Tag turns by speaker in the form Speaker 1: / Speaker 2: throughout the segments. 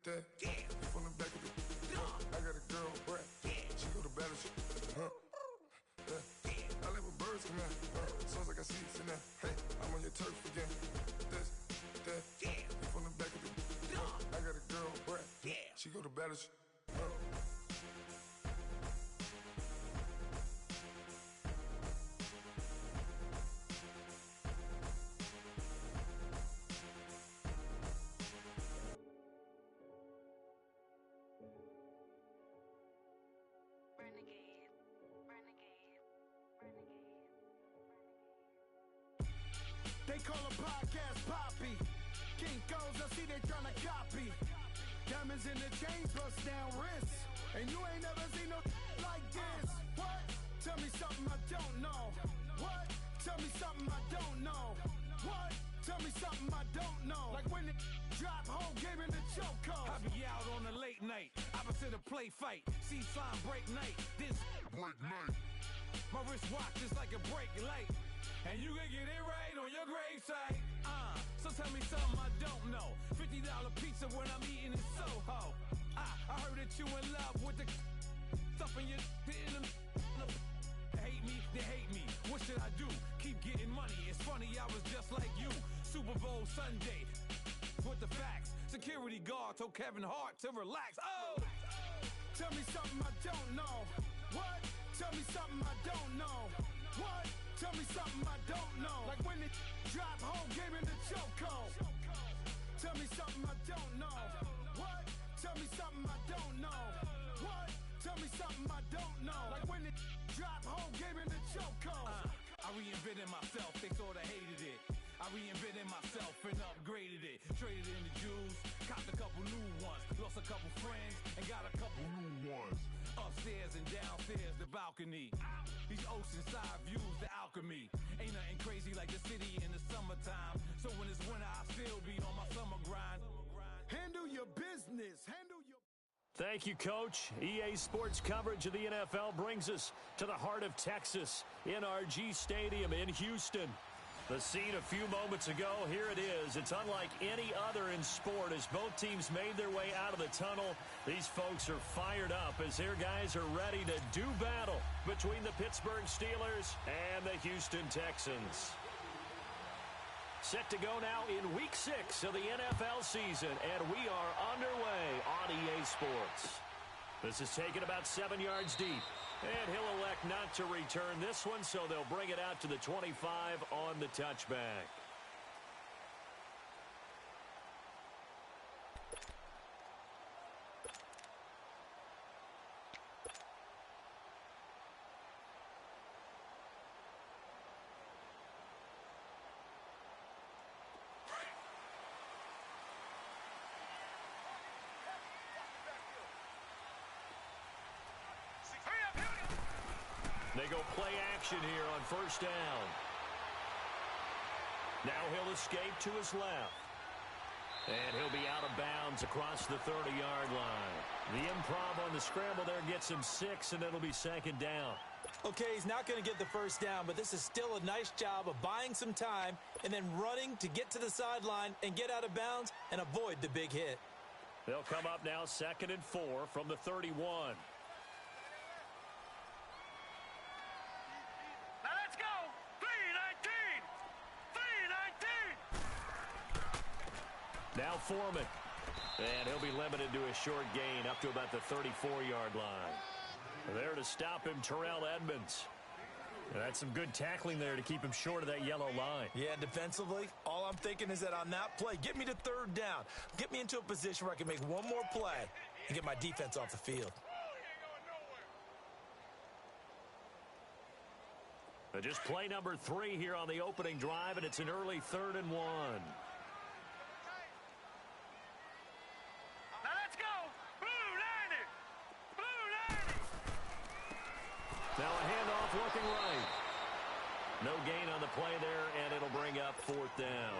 Speaker 1: that. Yeah. From the back of the I got a girl, right? Yeah. She go to battle. I let my birds come out. Sounds like I see it in there. Hey, I'm on your turf again. This, that. Yeah. From the back of the I got a girl, right? Yeah. She go to battle.
Speaker 2: They call a podcast Poppy. Kinkos, I see they tryna copy. Diamonds in the chain, bust down wrists. And you ain't never seen no like this. What? Tell me something I don't know. What? Tell me something I don't know. What? Tell me something I don't know. Like when it drop, whole game in the chokehold.
Speaker 3: I be out on a late night, opposite a play fight. See slime break night, this break night. My wristwatch is like a brake light. And you can get it right on your gravesite. So tell me something I don't know. $50 pizza when I'm eating in Soho. I heard that you in love with the stuff in your hate me, they hate me. What should I do? Keep getting money. It's funny, I was just like you. Super Bowl Sunday with the facts. Security guard told Kevin Hart to relax. Oh!
Speaker 2: Tell me something I don't know. What? Tell me something I don't know. What? Tell me something I don't know. Like when it drop, whole game in the chokehold. Tell me something I don't know. What? Tell me something I don't know. What? Tell me something I don't know. Like when it drop, whole game in the chokehold.
Speaker 3: I reinvented myself, they sorta hated it. I reinvented myself and upgraded it. Traded in the Jews, copped a couple new ones. Lost a couple friends and got a couple new ones. Upstairs and downstairs, the balcony. These oceanside views, the alchemy. Ain't nothing crazy like the city in the summertime. So when it's winter, I still be on my summer grind.
Speaker 2: Handle your business, handle your...
Speaker 4: Thank you, Coach. EA Sports coverage of the NFL brings us to the heart of Texas, NRG Stadium in Houston. The scene a few moments ago, here it is. It's unlike any other in sport as both teams made their way out of the tunnel. These folks are fired up as their guys are ready to do battle between the Pittsburgh Steelers and the Houston Texans. Set to go now in Week 6 of the NFL season, and we are underway on EA Sports. This is taken about 7 yards deep, and he'll elect not to return this one, so they'll bring it out to the 25 on the touchback. They go play action here on first down. Now he'll escape to his left. And he'll be out of bounds across the 30-yard line. The improv on the scramble there gets him 6, and it'll be second down.
Speaker 5: Okay, he's not going to get the first down, but this is still a nice job of buying some time and then running to get to the sideline and get out of bounds and avoid the big hit.
Speaker 4: They'll come up now 2nd and 4 from the 31. Now Foreman. And he'll be limited to a short gain up to about the 34-yard line. There to stop him, Terrell Edmonds. And that's some good tackling there to keep him short of that yellow line.
Speaker 5: Yeah, defensively, all I'm thinking is that on that play, get me to third down. Get me into a position where I can make one more play and get my defense off the field.
Speaker 4: Just play number 3 here on the opening drive, and it's an early 3rd and 1. Now a handoff looking right. No gain on the play there, and it'll bring up 4th down.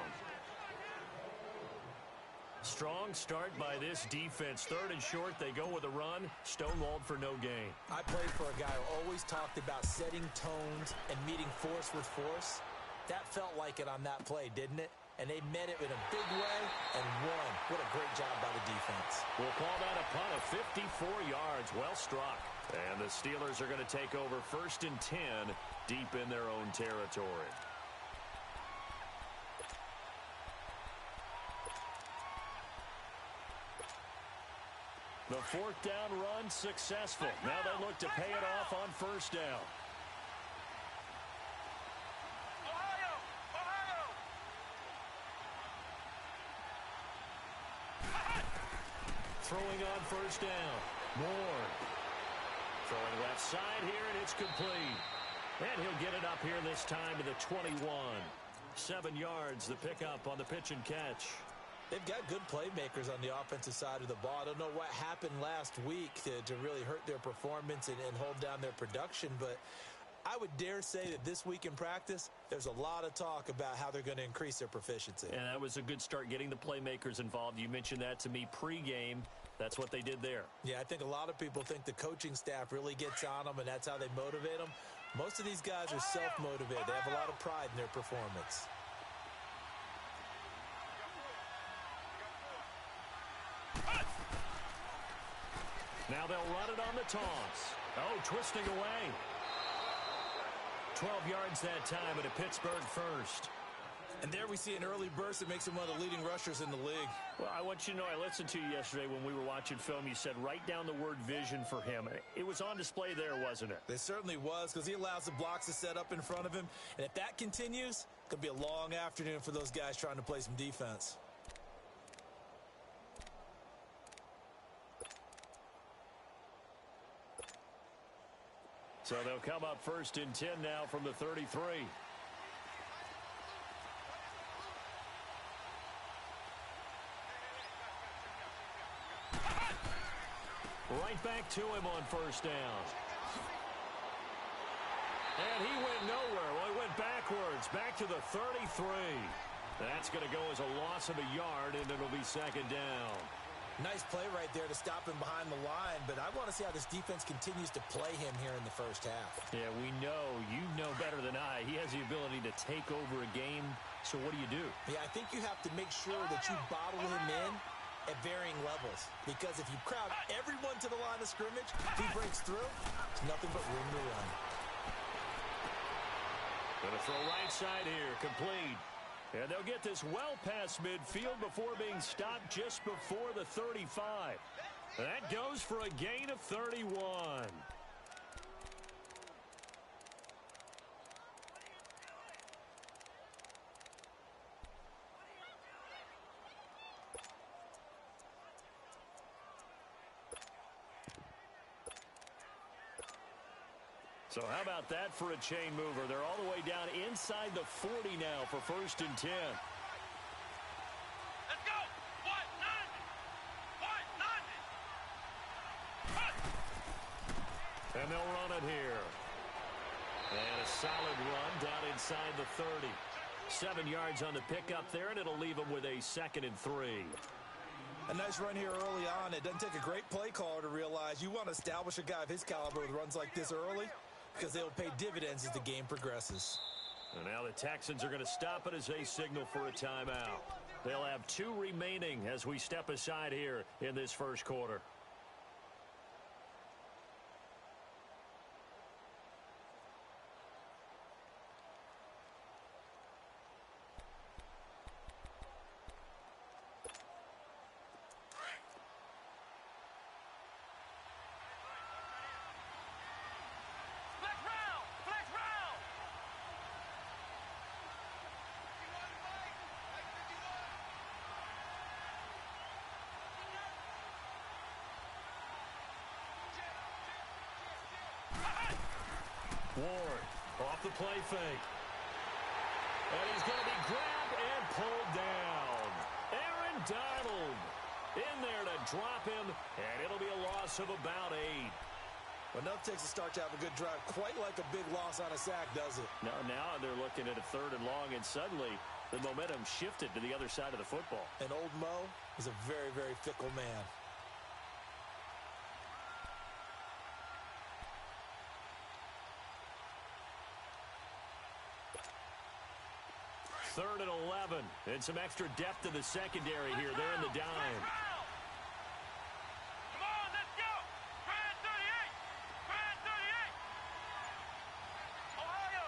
Speaker 4: Strong start by this defense. 3rd and short, they go with a run. Stonewalled for no gain.
Speaker 5: I played for a guy who always talked about setting tones and meeting force with force. That felt like it on that play, didn't it? and they met it in a big way and won. What a great job by the defense.
Speaker 4: We'll call that a punt of 54 yards. Well struck. And the Steelers are going to take over 1st and 10 deep in their own territory. The 4th down run successful. Now they look to pay it off on 1st down. Throwing on 1st down. Moore. Throwing left side here, and it's complete. And he'll get it up here this time to the 21. 7 yards, the pickup on the pitch and catch.
Speaker 5: They've got good playmakers on the offensive side of the ball. I don't know what happened last week to really hurt their performance and hold down their production, but I would dare say that this week in practice, there's a lot of talk about how they're going to increase their proficiency.
Speaker 4: And that was a good start, getting the playmakers involved. You mentioned that to me pregame. That's what they did there.
Speaker 5: Yeah, I think a lot of people think the coaching staff really gets on them, and that's how they motivate them. Most of these guys are self-motivated. They have a lot of pride in their performance.
Speaker 4: Now they'll run it on the toss. Oh, twisting away. 12 yards that time at a Pittsburgh first.
Speaker 5: And there we see an early burst that makes him one of the leading rushers in the league.
Speaker 4: Well, I want you to know, I listened to you yesterday when we were watching film. You said write down the word vision for him. It was on display there, wasn't it?
Speaker 5: It certainly was, because he allows the blocks to set up in front of him. And if that continues, it could be a long afternoon for those guys trying to play some defense.
Speaker 4: So they'll come up 1st and 10 now from the 33. Right back to him on 1st down. And he went nowhere. Well, he went backwards, back to the 33. That's going to go as a loss of a yard, and it'll be 2nd down.
Speaker 5: Nice play right there to stop him behind the line, but I want to see how this defense continues to play him here in the 1st half.
Speaker 4: Yeah, we know. You know better than I. He has the ability to take over a game, so what do you do?
Speaker 5: Yeah, I think you have to make sure that you bottle him in at varying levels, because if you crowd everyone to the line of scrimmage, if he breaks through, there's nothing but room to run.
Speaker 4: Gonna throw right side here, complete. And they'll get this well past midfield before being stopped just before the 35. That goes for a gain of 31. So how about that for a chain mover? They're all the way down inside the 40 now for 1st and 10.
Speaker 6: Let's go! What?
Speaker 4: And they'll run it here. And a solid run down inside the 30. 7 yards on the pickup there, and it'll leave them with a 2nd and 3.
Speaker 5: A nice run here early on. It doesn't take a great play caller to realize you want to establish a guy of his caliber with runs like this early, because they'll pay dividends as the game progresses.
Speaker 4: And now the Texans are going to stop it as they signal for a timeout. They'll have 2 remaining as we step aside here in this 1st quarter. Ward off the play fake. And he's going to be grabbed and pulled down. Aaron Donald in there to drop him, and it'll be a loss of about 8.
Speaker 5: Well, enough takes a start to have a good drive. Quite like a big loss on a sack, does it?
Speaker 4: Now they're looking at a 3rd and long, and suddenly the momentum shifted to the other side of the football.
Speaker 5: And old Mo is a very, very fickle man.
Speaker 4: 3rd and 11. And some extra depth to the secondary here. They're in the dime.
Speaker 3: Come on, let's go. Grand 38. Grand 38. Ohio.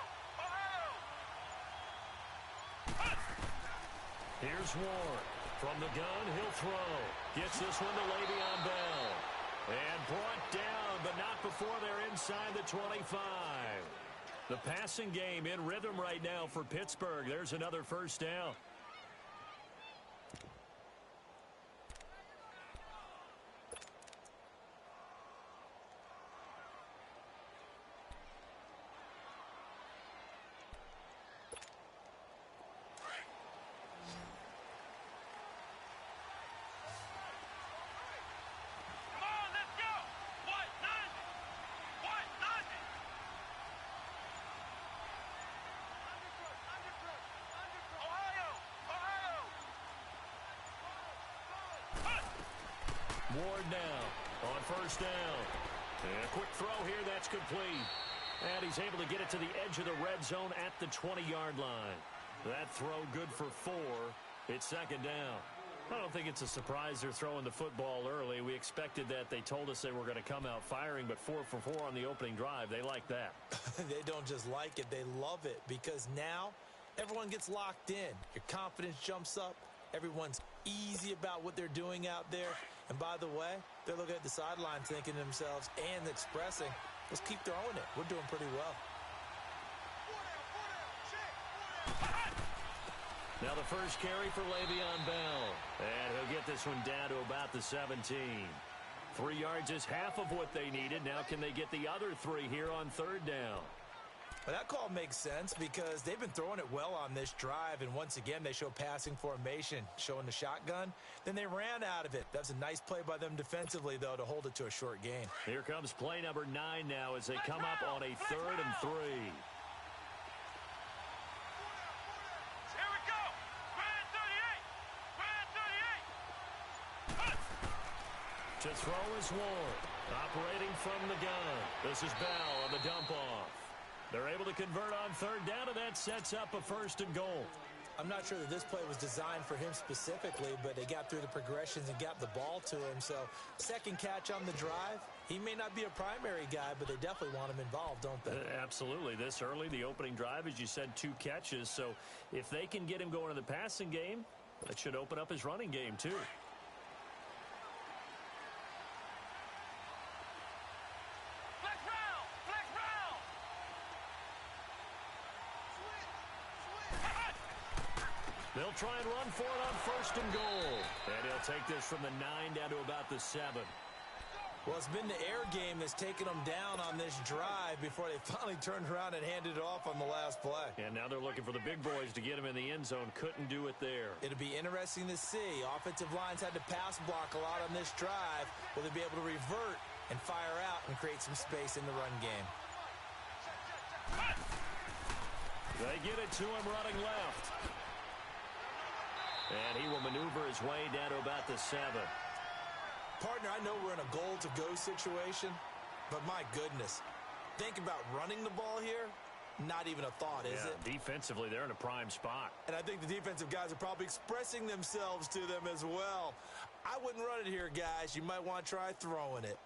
Speaker 4: Here's Ward. From the gun, he'll throw. Gets this one to Le'Veon Bell. And brought down, but not before they're inside the 25. The passing game in rhythm right now for Pittsburgh. There's another first down. Ward now on first down. And a quick throw here, that's complete. And he's able to get it to the edge of the red zone at the 20-yard line. That throw good for 4. It's second down. I don't think it's a surprise they're throwing the football early. We expected that. They told us they were going to come out firing, but 4 for 4 on the opening drive. They like that.
Speaker 5: They don't just like it, they love it, because now everyone gets locked in. Your confidence jumps up. Everyone's easy about what they're doing out there. And by the way, they're looking at the sideline thinking to themselves and expressing, let's keep throwing it. We're doing pretty well.
Speaker 4: Now the first carry for Le'Veon Bell. And he'll get this one down to about the 17. 3 yards is half of what they needed. Now can they get the other 3 here on third down?
Speaker 5: Well, that call makes sense because they've been throwing it well on this drive, and once again they show passing formation, showing the shotgun. Then they ran out of it. That was a nice play by them defensively, though, to hold it to a short gain.
Speaker 4: Here comes play number 9 now as they come up on a 3rd and 3.
Speaker 3: Here we go. Grand 38. Grand 38.
Speaker 4: To throw is Ward. Operating from the gun. This is Bell on the dump-off. They're able to convert on third down, and that sets up a 1st and goal.
Speaker 5: I'm not sure that this play was designed for him specifically, but they got through the progressions and got the ball to him. So, second catch on the drive. He may not be a primary guy, but they definitely want him involved, don't they?
Speaker 4: Absolutely. This early, the opening drive, as you said, 2 catches. So, if they can get him going in the passing game, that should open up his running game, too. They'll try and run for it on 1st and goal. And he'll take this from the 9 down to about the 7.
Speaker 5: Well, it's been the air game that's taken them down on this drive before they finally turned around and handed it off on the last play.
Speaker 4: And now they're looking for the big boys to get him in the end zone. Couldn't do it there.
Speaker 5: It'll be interesting to see. Offensive lines had to pass block a lot on this drive. Will they be able to revert and fire out and create some space in the run game?
Speaker 4: They get it to him running left. And he will maneuver his way down to about the 7.
Speaker 5: Partner, I know we're in a goal-to-go situation, but my goodness, think about running the ball here. Not even a thought, is it?
Speaker 4: Defensively, they're in a prime spot.
Speaker 5: And I think the defensive guys are probably expressing themselves to them as well. I wouldn't run it here, guys. You might want to try throwing it.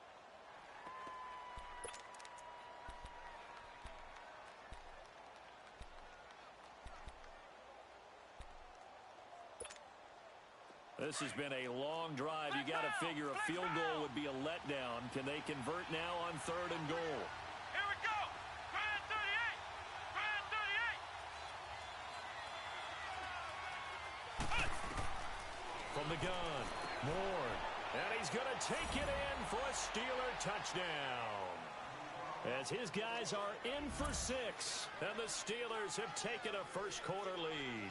Speaker 4: This has been a long drive. You got to figure a field goal would be a letdown. Can they convert now on 3rd and goal?
Speaker 3: Here we go. Grand 38. Grand 38.
Speaker 4: From the gun, Ward. And he's going to take it in for a Steeler touchdown. As his guys are in for 6. And the Steelers have taken a first-quarter lead.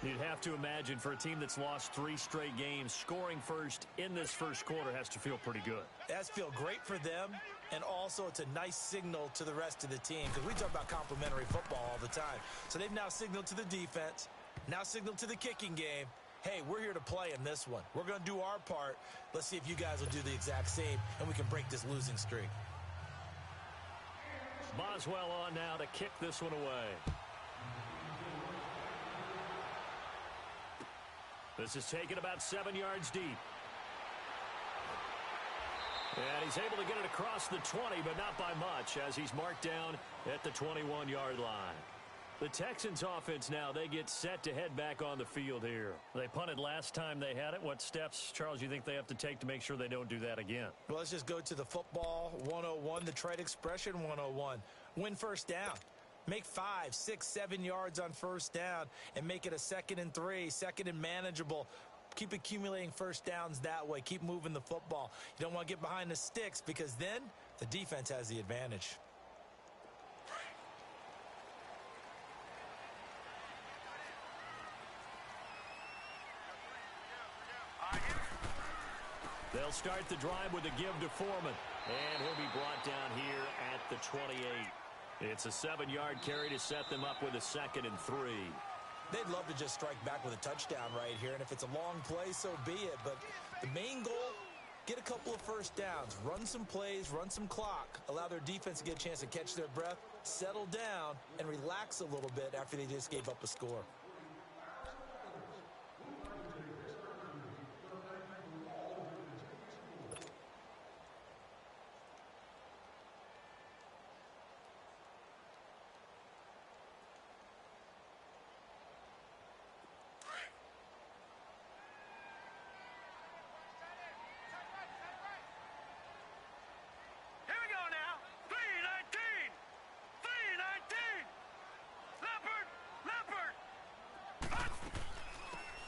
Speaker 4: You'd have to imagine for a team that's lost 3 straight games, scoring first in this first quarter has to feel pretty good.
Speaker 5: That's feel great for them, and also it's a nice signal to the rest of the team because we talk about complimentary football all the time. So they've now signaled to the defense, now signaled to the kicking game, hey, we're here to play in this one. We're going to do our part. Let's see if you guys will do the exact same, and we can break this losing streak.
Speaker 4: Boswell on now to kick this one away. This is taken about 7 yards deep. And he's able to get it across the 20, but not by much, as he's marked down at the 21-yard line. The Texans offense now, they get set to head back on the field here. They punted last time they had it. What steps, Charles, you think they have to take to make sure they don't do that again?
Speaker 5: Well, let's just go to the football 101, the trade expression 101. Win first down. Make 5, 6, 7 yards on first down and make it a 2nd and 3, 2nd and manageable. Keep accumulating first downs that way. Keep moving the football. You don't want to get behind the sticks because then the defense has the advantage.
Speaker 4: They'll start the drive with a give to Foreman. And he'll be brought down here at the 28. It's a 7-yard carry to set them up with a 2nd and 3.
Speaker 5: They'd love to just strike back with a touchdown right here. And if it's a long play, so be it. But the main goal, get a couple of first downs. Run some plays, run some clock. Allow their defense to get a chance to catch their breath, settle down, and relax a little bit after they just gave up a score.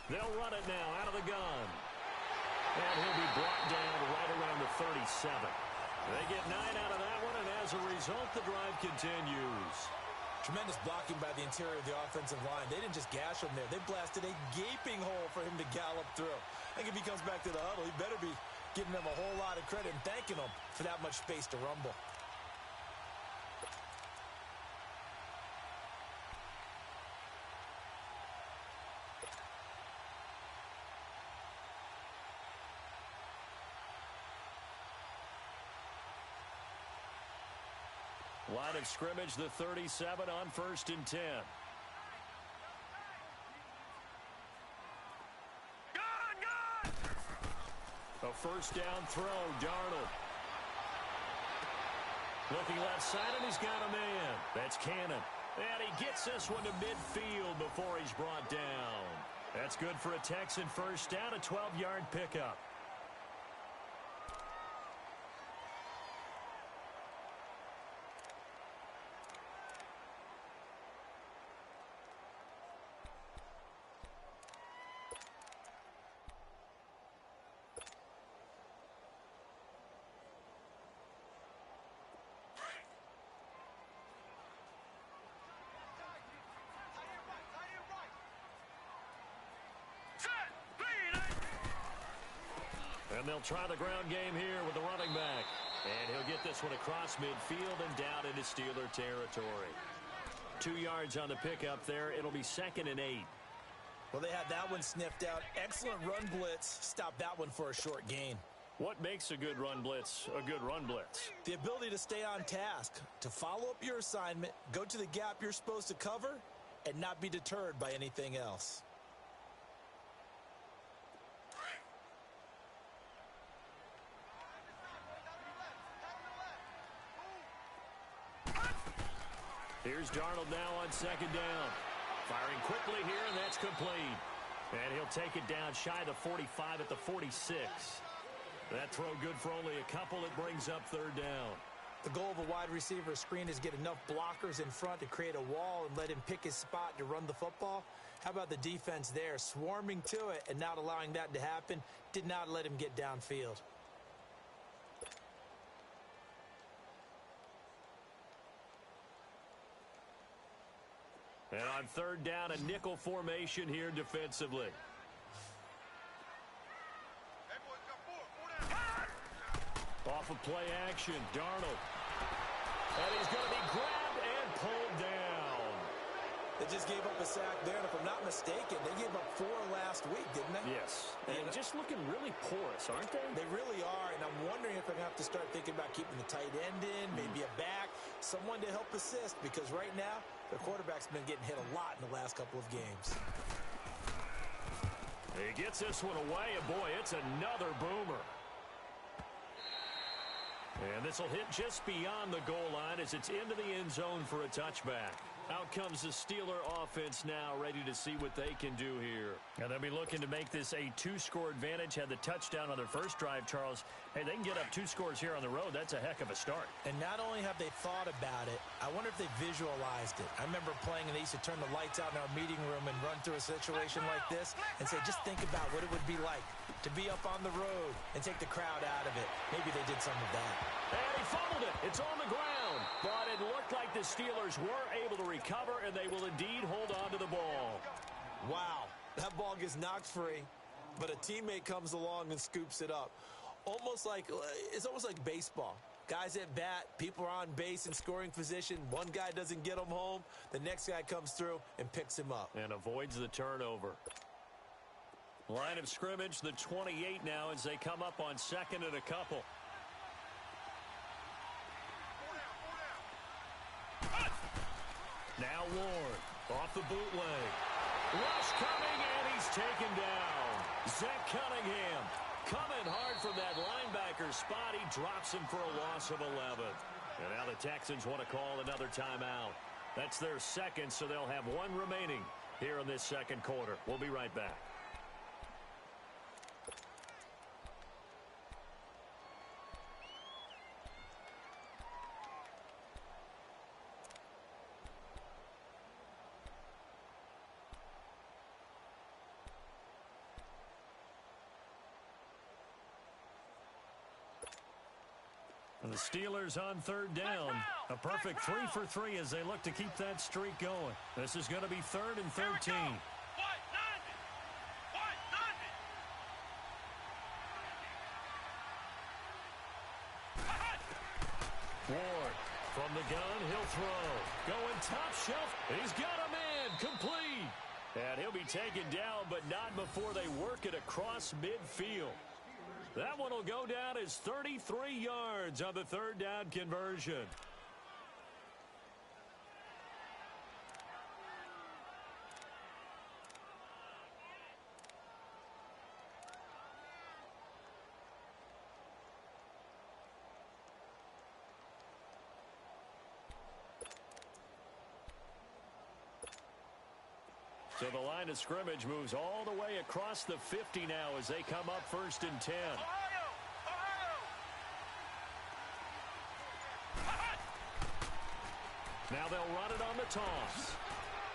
Speaker 4: They'll run it now out of the gun. And he'll be brought down right around the 37. They get 9 out of that one, and as a result, the drive continues.
Speaker 5: Tremendous blocking by the interior of the offensive line. They didn't just gash him there. They blasted a gaping hole for him to gallop through. I think if he comes back to the huddle, he better be giving them a whole lot of credit and thanking them for that much space to rumble.
Speaker 4: Line of scrimmage, the 37 on 1st and 10. A first down throw, Darnold. Looking left side, and he's got a man. That's Cannon. And he gets this one to midfield before he's brought down. That's good for a Texan first down, a 12-yard pickup. And they'll try the ground game here with the running back. And he'll get this one across midfield and down into Steeler territory. 2 yards on the pickup there. It'll be 2nd and 8.
Speaker 5: Well, they had that one sniffed out. Excellent run blitz. Stop that one for a short gain.
Speaker 4: What makes a good run blitz a good run blitz?
Speaker 5: The ability to stay on task, to follow up your assignment, go to the gap you're supposed to cover, and not be deterred by anything else.
Speaker 4: Here's Darnold now on 2nd down. Firing quickly here, and that's complete. And he'll take it down shy of the 45 at the 46. That throw good for only a couple. It brings up 3rd down.
Speaker 5: The goal of a wide receiver screen is get enough blockers in front to create a wall and let him pick his spot to run the football. How about the defense there, swarming to it and not allowing that to happen? Did not let him get downfield.
Speaker 4: And on 3rd down, a nickel formation here defensively. Off of play action, Darnold. And he's going to be grabbed and pulled down.
Speaker 5: They just gave up a sack there, and if I'm not mistaken, they gave up 4 last week, didn't they?
Speaker 4: Yes, and just looking really porous, aren't they?
Speaker 5: They really are, and I'm wondering if they're going to have to start thinking about keeping the tight end in, maybe a back, someone to help assist, because right now, their quarterback's been getting hit a lot in the last couple of games.
Speaker 4: He gets this one away, and boy, it's another boomer. And this will hit just beyond the goal line as it's into the end zone for a touchback. Out comes the Steeler offense now, ready to see what they can do here. And they'll be looking to make this a 2-score advantage. Had the touchdown on their first drive, Charles. Hey, they can get up 2 scores here on the road. That's a heck of a start.
Speaker 5: And not only have they thought about it, I wonder if they visualized it. I remember playing, and they used to turn the lights out in our meeting room and run through a situation like this and say, just think about what it would be like to be up on the road and take the crowd out of it. Maybe they did some of that.
Speaker 4: And he fumbled it. It's on the ground. But it looked like the Steelers were able to recover, and they will indeed hold on to the ball.
Speaker 5: Wow, that ball gets knocked free, but a teammate comes along and scoops it up. It's almost like baseball. Guys at bat, people are on base in scoring position. One guy doesn't get him home. The next guy comes through and picks him up.
Speaker 4: And avoids the turnover. Line of scrimmage, the 28 now as they come up on second and a couple. Now Ward, off the bootleg. Rush coming, and he's taken down. Zach Cunningham coming hard from that linebacker spot. He drops him for a loss of 11. And now the Texans want to call another timeout. That's their second, so they'll have one remaining here in this second quarter. We'll be right back. And the Steelers on third down. A perfect 3 for 3 as they look to keep that streak going. This is going to be 3rd and 13. Ward from the gun, he'll throw. Going top shelf. He's got a man complete. And he'll be taken down, but not before they work it across midfield. That one will go down as 33 yards on the third down conversion. So the line of scrimmage moves all the way across the 50 now as they come up 1st and 10. Now they'll run it on the toss.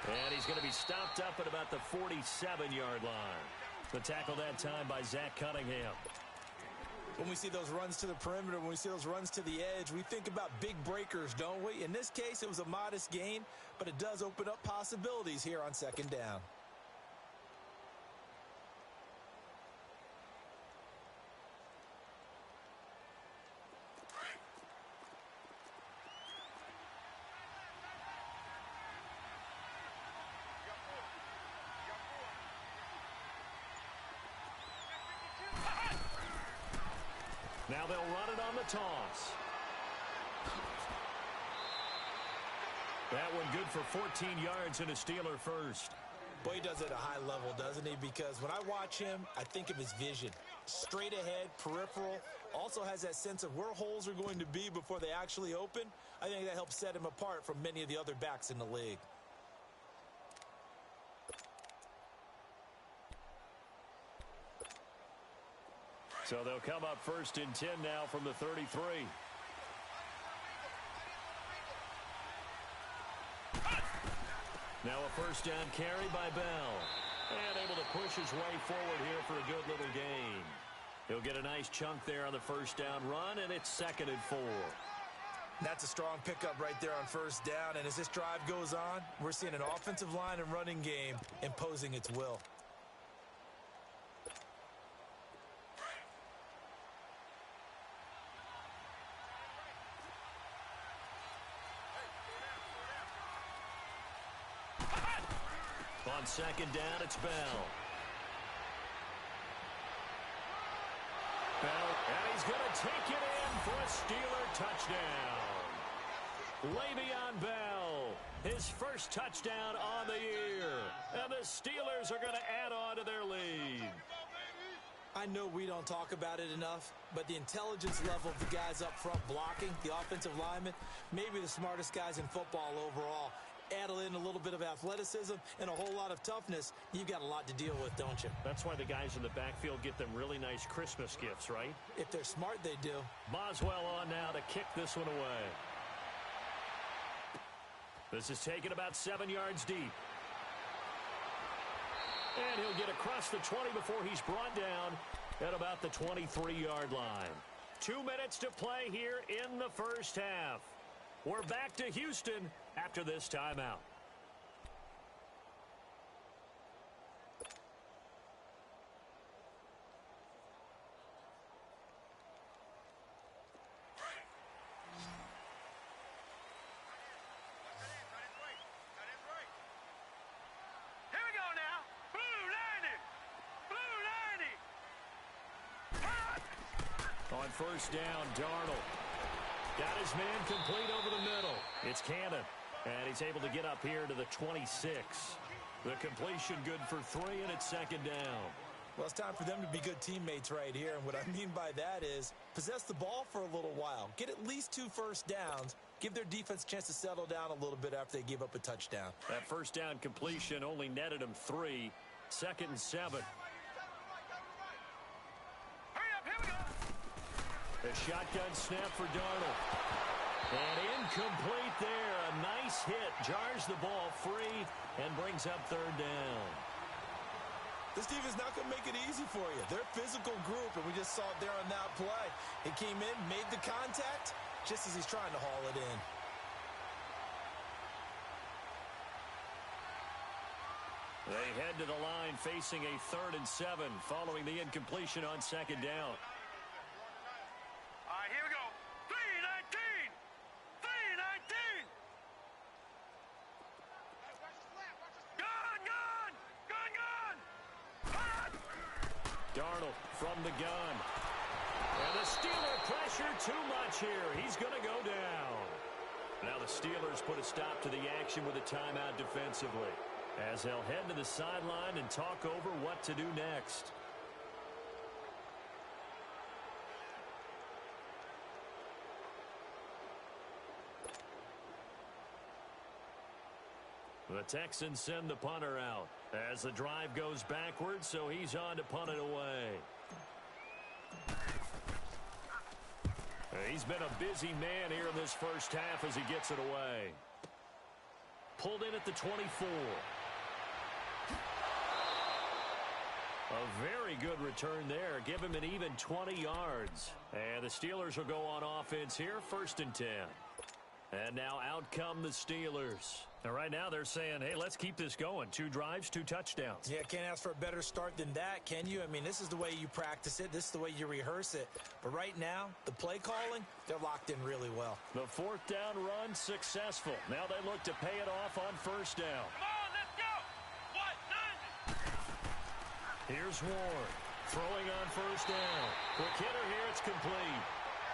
Speaker 4: And he's going to be stopped up at about the 47-yard line. The tackle that time by Zach Cunningham.
Speaker 5: When we see those runs to the perimeter, when we see those runs to the edge, we think about big breakers, don't we? In this case, it was a modest gain, but it does open up possibilities here on second down.
Speaker 4: Now they'll run it on the toss. That one good for 14 yards and a Steeler first.
Speaker 5: Boy, he does it at a high level, doesn't he? Because when I watch him, I think of his vision. Straight ahead, peripheral. Also has that sense of where holes are going to be before they actually open. I think that helps set him apart from many of the other backs in the league.
Speaker 4: So they'll come up 1st and 10 now from the 33. Now a first down carry by Bell. And able to push his way forward here for a good little gain. He'll get a nice chunk there on the first down run, and it's 2nd and 4.
Speaker 5: That's a strong pickup right there on first down. And as this drive goes on, we're seeing an offensive line and running game imposing its will.
Speaker 4: On second down, it's Bell. Bell, and he's going to take it in for a Steeler touchdown. Le'Veon Bell, his first touchdown on the year. And the Steelers are going to add on to their lead.
Speaker 5: I know we don't talk about it enough, but the intelligence level of the guys up front blocking, the offensive linemen, maybe the smartest guys in football overall. Add in a little bit of athleticism and a whole lot of toughness, you've got a lot to deal with, don't you?
Speaker 4: That's why the guys in the backfield get them really nice Christmas gifts, right?
Speaker 5: If they're smart, they do.
Speaker 4: Boswell on now to kick this one away. This is taken about 7 yards deep. And he'll get across the 20 before he's brought down at about the 23-yard line. 2 minutes to play here in the first half. We're back to Houston after this timeout. On first down, Darnold got his man complete over the middle. It's Cannon, and he's able to get up here to the 26. The completion good for 3, and it's second down.
Speaker 5: Well, it's time for them to be good teammates right here, and what I mean by that is possess the ball for a little while. Get at least 2 first downs. Give their defense a chance to settle down a little bit after they give up a touchdown.
Speaker 4: That first down completion only netted him 3. 2nd and 7. A shotgun snap for Darnold. And incomplete there. A nice hit. Jars the ball free and brings up 3rd down.
Speaker 5: This defense not going to make it easy for you. They're a physical group, and we just saw it there on that play. He came in, made the contact, just as he's trying to haul it in.
Speaker 4: They head to the line facing a 3rd and 7 following the incompletion on 2nd down. Darnold from the gun. And the Steeler pressure too much here. He's going to go down. Now the Steelers put a stop to the action with a timeout defensively, as they'll head to the sideline and talk over what to do next. The Texans send the punter out as the drive goes backwards, so he's on to punt it away. He's been a busy man here in this first half as he gets it away. Pulled in at the 24. A very good return there. Give him an even 20 yards. And the Steelers will go on offense here, 1st and 10. And now out come the Steelers. And right now they're saying, hey, let's keep this going. 2 drives, 2 touchdowns.
Speaker 5: Yeah, can't ask for a better start than that, can you? I mean, this is the way you practice it. This is the way you rehearse it. But right now, the play calling, they're locked in really well.
Speaker 4: The 4th down run successful. Now they look to pay it off on 1st down.
Speaker 6: Come on, let's go.
Speaker 4: Here's Ward throwing on 1st down. Quick hitter here, it's complete.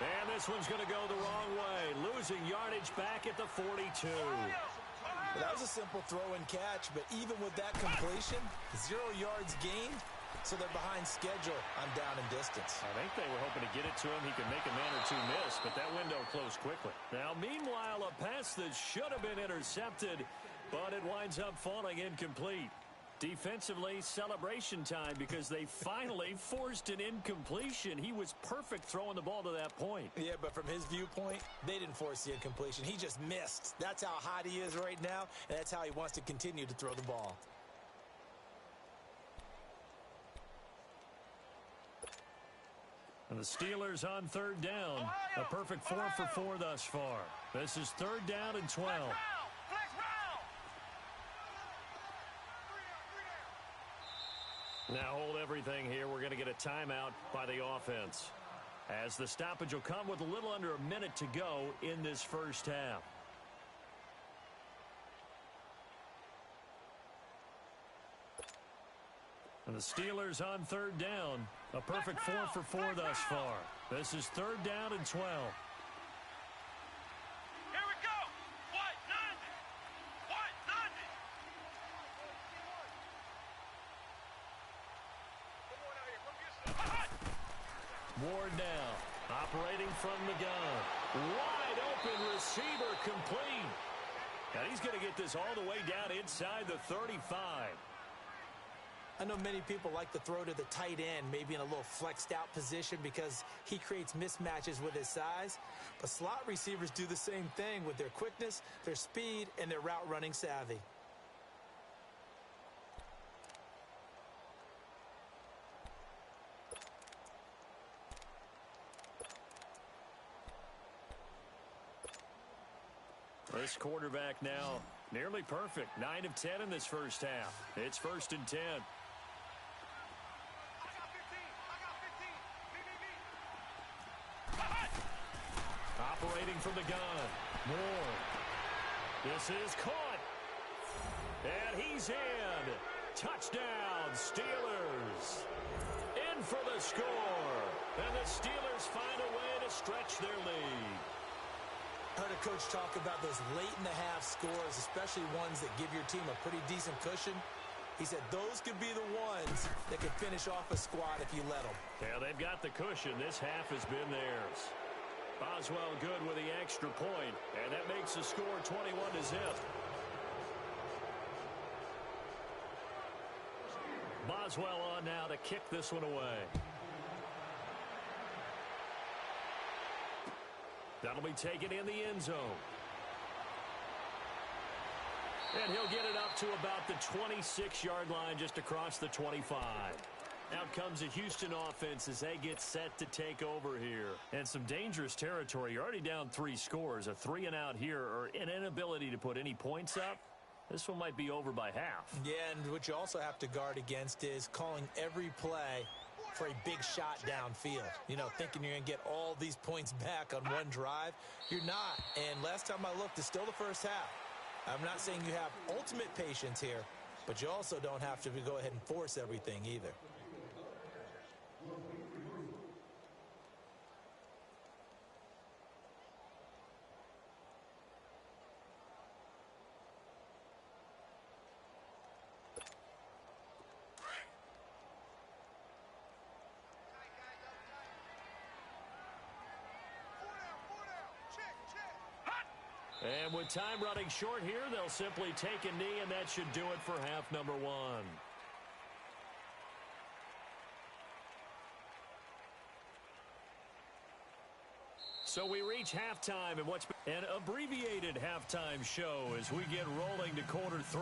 Speaker 4: And this one's going to go the wrong way. Losing yardage back at the 42.
Speaker 5: Well, that was a simple throw and catch, but even with that completion, 0 yards gained, so they're behind schedule on down and distance.
Speaker 4: I think they were hoping to get it to him. He could make a man or 2 miss, but that window closed quickly. Now, meanwhile, a pass that should have been intercepted, but it winds up falling incomplete. Defensively, celebration time because they finally forced an incompletion. He was perfect throwing the ball to that point.
Speaker 5: Yeah, but from his viewpoint, they didn't force the incompletion. He just missed. That's how hot he is right now, and that's how he wants to continue to throw the ball.
Speaker 4: And the Steelers on 3rd down. A perfect 4 for 4 thus far. This is 3rd down and 12. Now hold everything here. We're going to get a timeout by the offense, as the stoppage will come with a little under a minute to go in this first half. And the Steelers on 3rd down. A perfect 4 for 4 thus far. This is 3rd down and 12.
Speaker 6: Here we go.
Speaker 4: Ward now, operating from the gun. Wide open receiver complete. And he's going to get this all the way down inside the 35.
Speaker 5: I know many people like to throw to the tight end, maybe in a little flexed out position because he creates mismatches with his size. But slot receivers do the same thing with their quickness, their speed, and their route running savvy.
Speaker 4: This quarterback now nearly perfect. 9 of 10 in this first half. It's 1st and 10. Operating from the gun. Moore. This is caught. And he's in. Touchdown, Steelers. In for the score. And the Steelers find a way to stretch their lead.
Speaker 5: I heard a coach talk about those late-in-the-half scores, especially ones that give your team a pretty decent cushion. He said those could be the ones that could finish off a squad if you let them.
Speaker 4: Yeah, they've got the cushion. This half has been theirs. Boswell good with the extra point, and that makes the score 21-0. Boswell on now to kick this one away. That'll be taken in the end zone. And he'll get it up to about the 26-yard line, just across the 25. Out comes the Houston offense as they get set to take over here. And some dangerous territory. You're already down 3 scores. A 3-and-out here, or an inability to put any points up. This one might be over by half.
Speaker 5: Yeah, and what you also have to guard against is calling every play for a big shot downfield. You know, thinking you're going to get all these points back on one drive. You're not. And last time I looked, it's still the first half. I'm not saying you have ultimate patience here, but you also don't have to go ahead and force everything either.
Speaker 4: And with time running short here, they'll simply take a knee, and that should do it for half number 1. So we reach halftime in what's been an abbreviated halftime show as we get rolling to quarter 3.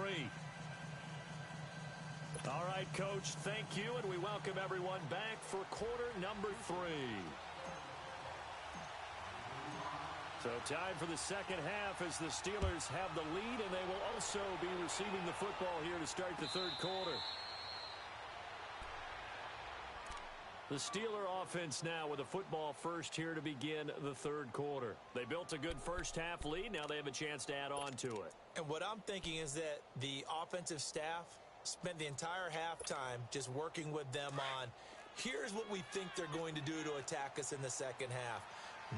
Speaker 4: All right, Coach, thank you, and we welcome everyone back for quarter number 3. So time for the second half as the Steelers have the lead, and they will also be receiving the football here to start the third quarter. The Steeler offense now with the football first here to begin the third quarter. They built a good first half lead. Now they have a chance to add on to it.
Speaker 5: And what I'm thinking is that the offensive staff spent the entire halftime just working with them on, here's what we think they're going to do to attack us in the second half.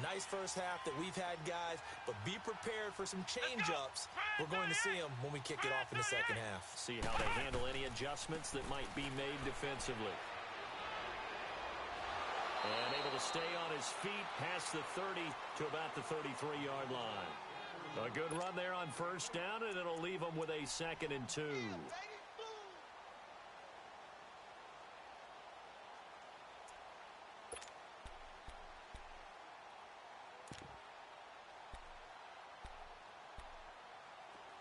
Speaker 5: Nice first half that we've had, guys, but be prepared for some change-ups. We're going to see them when we kick it off in the second half.
Speaker 4: See how they handle any adjustments that might be made defensively. And able to stay on his feet past the 30 to about the 33-yard line. A good run there on first down, and it'll leave them with a 2nd and 2.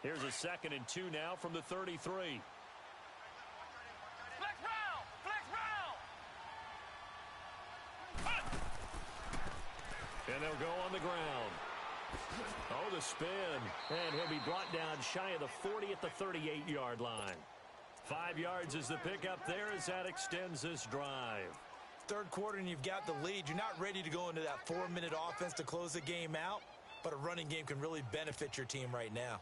Speaker 4: Here's a 2nd and 2 now from the 33.
Speaker 3: Flex round! Flex round!
Speaker 4: And they'll go on the ground. Oh, the spin. And he'll be brought down shy of the 40 at the 38-yard line. 5 yards is the pickup there as that extends this drive.
Speaker 5: Third quarter and you've got the lead. You're not ready to go into that 4-minute offense to close the game out, but a running game can really benefit your team right now.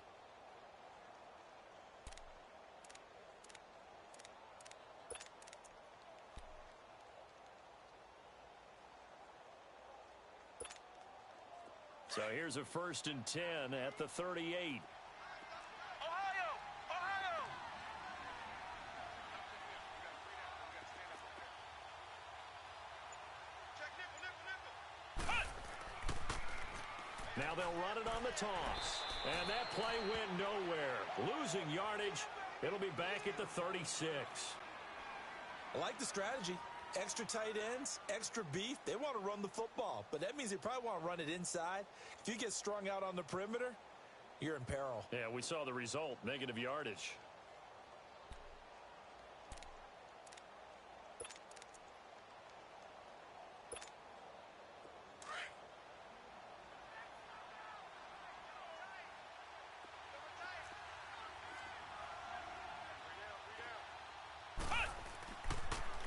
Speaker 4: So here's a 1st and 10 at the 38. Now they'll run it on the toss. And that play went nowhere. Losing yardage. It'll be back at the 36.
Speaker 5: I like the strategy. Extra tight ends, extra beef. They want to run the football, but that means they probably want to run it inside. If you get strung out on the perimeter, you're in peril.
Speaker 4: Yeah, we saw the result, negative yardage.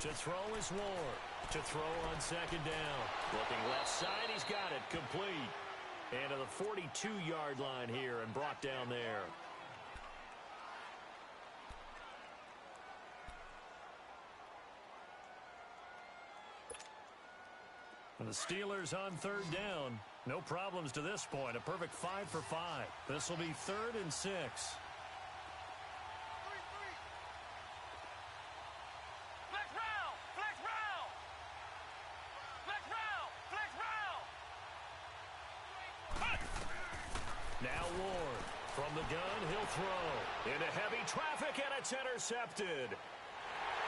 Speaker 4: To throw is Ward. To throw on second down. Looking left side, he's got it. Complete. And to the 42-yard line here and brought down there. And the Steelers on third down. No problems to this point. A perfect 5 for 5. This will be 3rd and 6. Now Ward from the gun, he'll throw into heavy traffic, and it's intercepted.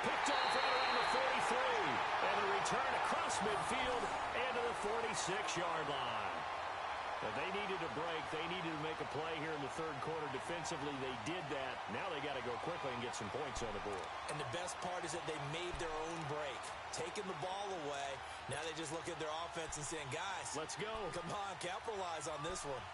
Speaker 4: Picked off right around the 43, and the return across midfield and to the 46-yard line. But they needed a break. They needed to make a play here in the third quarter defensively. They did that. Now they got to go quickly and get some points on the board.
Speaker 5: And the best part is that they made their own break, taking the ball away. Now they just look at their offense and saying, guys,
Speaker 4: let's go.
Speaker 5: Come on, capitalize on this one.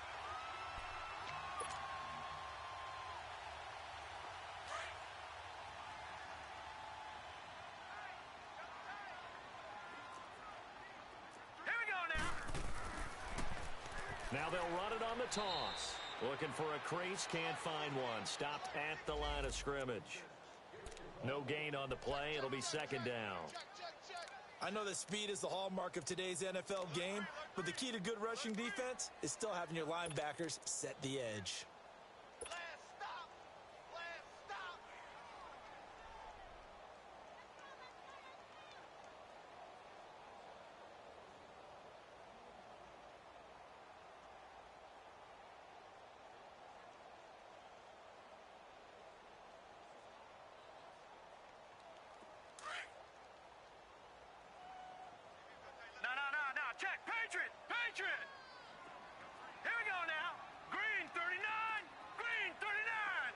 Speaker 4: Now they'll run it on the toss. Looking for a crease, can't find one. Stopped at the line of scrimmage. No gain on the play. It'll be second down.
Speaker 5: I know that speed is the hallmark of today's NFL game, but the key to good rushing defense is still having your linebackers set the edge.
Speaker 2: Check, Patriot! Patriot! Here we go now. Green 39! Green 39!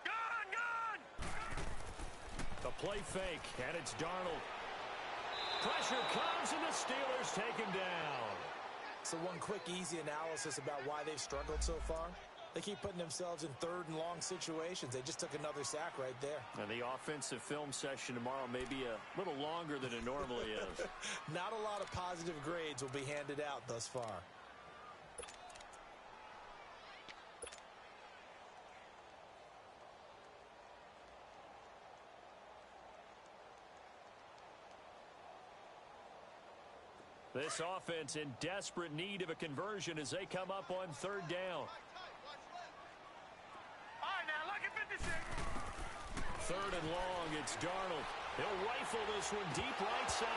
Speaker 2: Gone!
Speaker 4: The play fake, and it's Darnold. Pressure comes, and the Steelers take him down.
Speaker 5: So one quick, easy analysis about why they've struggled so far. They keep putting themselves in third and long situations. They just took another sack right there.
Speaker 4: And the offensive film session tomorrow may be a little longer than it normally is.
Speaker 5: Not a lot of positive grades will be handed out thus far.
Speaker 4: This offense in desperate need of a conversion as they come up on third down. Third and long, it's Darnold. He'll rifle this one deep right side.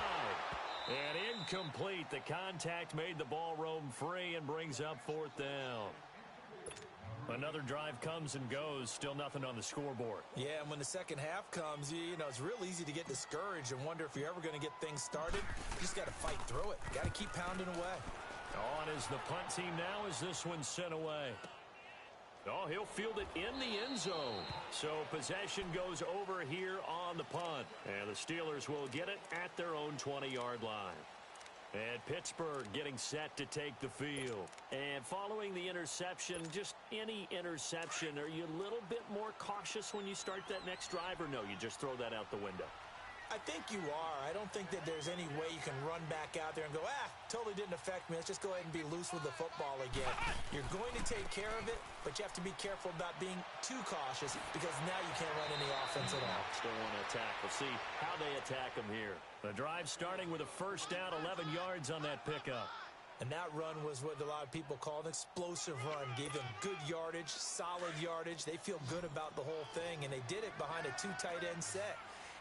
Speaker 4: And incomplete. The contact made the ball roam free and brings up fourth down. Another drive comes and goes. Still nothing on the scoreboard.
Speaker 5: Yeah, and when the second half comes, you know, it's real easy to get discouraged and wonder if you're ever going to get things started. You just got to fight through it. Got to keep pounding away.
Speaker 4: On is the punt team now as this one's sent away. Oh, he'll field it in the end zone. So possession goes over here on the punt. And the Steelers will get it at their own 20-yard line. And Pittsburgh getting set to take the field. And following the interception, just any interception, are you a little bit more cautious when you start that next drive, or no, you just throw that out the window?
Speaker 5: I think you are. I don't think that there's any way you can run back out there and go, totally didn't affect me. Let's just go ahead and be loose with the football again. You're going to take care of it, but you have to be careful about being too cautious because now you can't run any offense at all.
Speaker 4: Still want to attack. We'll see how they attack them here. The drive starting with a first down, 11 yards on that pickup.
Speaker 5: And that run was what a lot of people call an explosive run. Gave them good yardage, solid yardage. They feel good about the whole thing, and they did it behind a two tight end set.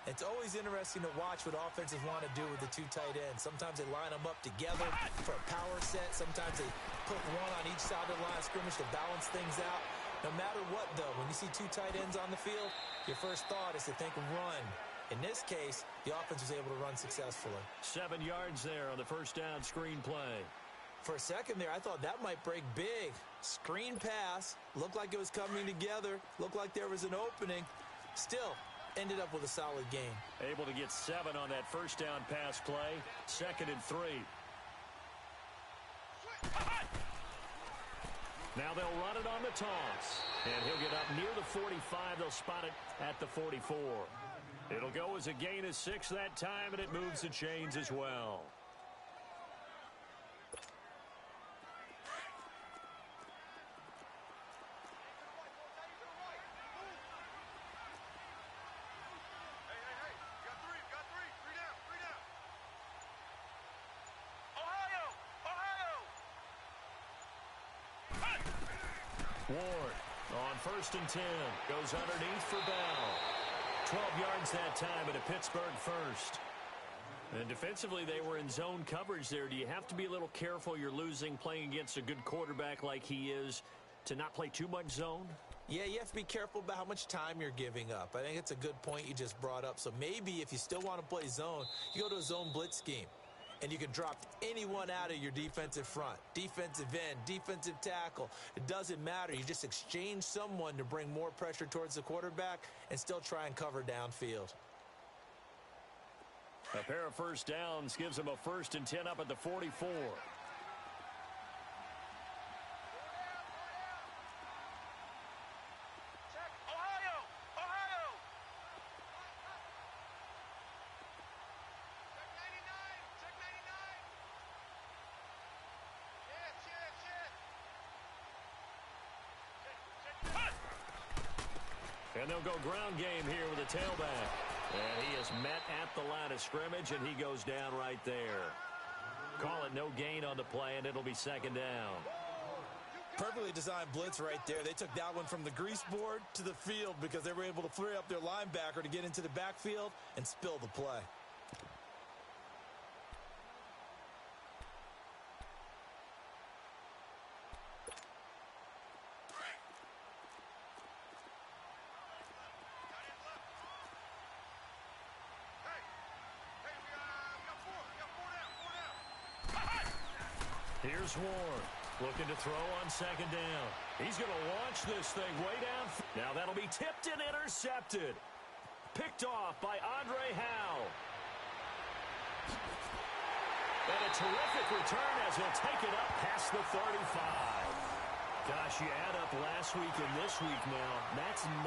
Speaker 5: It's always interesting to watch what offenses want to do with the two tight ends. Sometimes they line them up together for a power set. Sometimes they put one on each side of the line of scrimmage to balance things out. No matter what, though, when you see two tight ends on the field, your first thought is to think run. In this case, the offense was able to run successfully. 7 yards there on the first down screen play. For a second there, I thought that might break big. Screen pass. Looked like it was coming together. Looked like there was an opening. Still, ended up with a solid game.
Speaker 4: Able to get 7 on that first down pass play. 2nd and 3. Now they'll run it on the toss. And he'll get up near the 45. They'll spot it at the 44. It'll go as a gain of 6 that time, and it moves the chains as well. Ward on 1st and 10. Goes underneath for Bell. 12 yards that time at a Pittsburgh first. And defensively, they were in zone coverage there. Do you have to be a little careful you're losing playing against a good quarterback like he is to not play too much zone?
Speaker 5: Yeah, you have to be careful about how much time you're giving up. I think it's a good point you just brought up. So maybe if you still want to play zone, you go to a zone blitz scheme. And you can drop anyone out of your defensive front, defensive end, defensive tackle. It doesn't matter. You just exchange someone to bring more pressure towards the quarterback and still try and cover downfield.
Speaker 4: A pair of first downs gives them a 1st and 10 up at the 44. And they'll go ground game here with a tailback. And he is met at the line of scrimmage, and he goes down right there. Call it no gain on the play, and it'll be 2nd down.
Speaker 5: Perfectly designed blitz right there. They took that one from the grease board to the field because they were able to free up their linebacker to get into the backfield and spill the play.
Speaker 4: Here's Ward, looking to throw on 2nd down. He's going to launch this thing way down. Now that'll be tipped and intercepted. Picked off by Andre Howe. And a terrific return as he'll take it up past the 35. Gosh, you add up last week and this week now. That's 9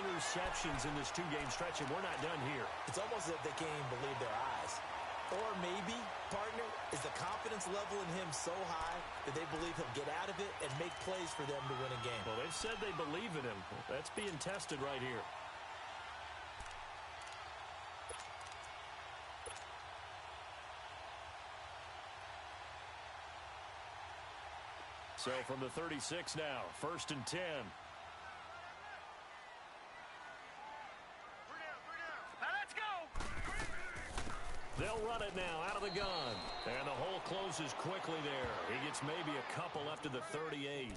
Speaker 4: interceptions in this 2-game stretch, and we're not done here.
Speaker 5: It's almost as if they can't even believe their eyes. Or maybe, partner, is the confidence level in him so high that they believe he'll get out of it and make plays for them to win a game.
Speaker 4: Well, they've said they believe in him. That's being tested right here. So from the 36 now, 1st and 10. They'll run it now out of the gun. And the hole closes quickly there. He gets maybe a couple up to the 38.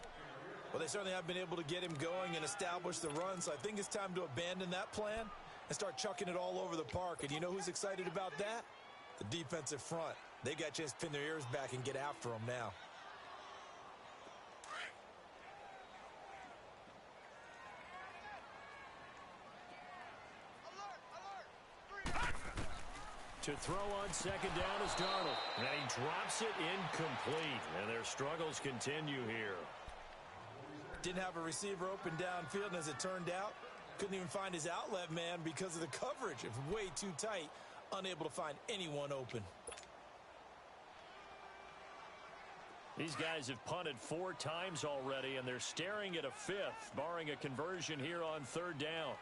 Speaker 5: Well, they certainly have been able to get him going and establish the run, so I think it's time to abandon that plan and start chucking it all over the park. And you know who's excited about that? The defensive front. They got a chance to pin their ears back and get after him now.
Speaker 4: To throw on 2nd down is Darnold. And he drops it incomplete. And their struggles continue here.
Speaker 5: Didn't have a receiver open downfield, and as it turned out, couldn't even find his outlet man because of the coverage. It was way too tight, unable to find anyone open.
Speaker 4: These guys have punted 4 times already, and they're staring at a 5th, barring a conversion here on 3rd down.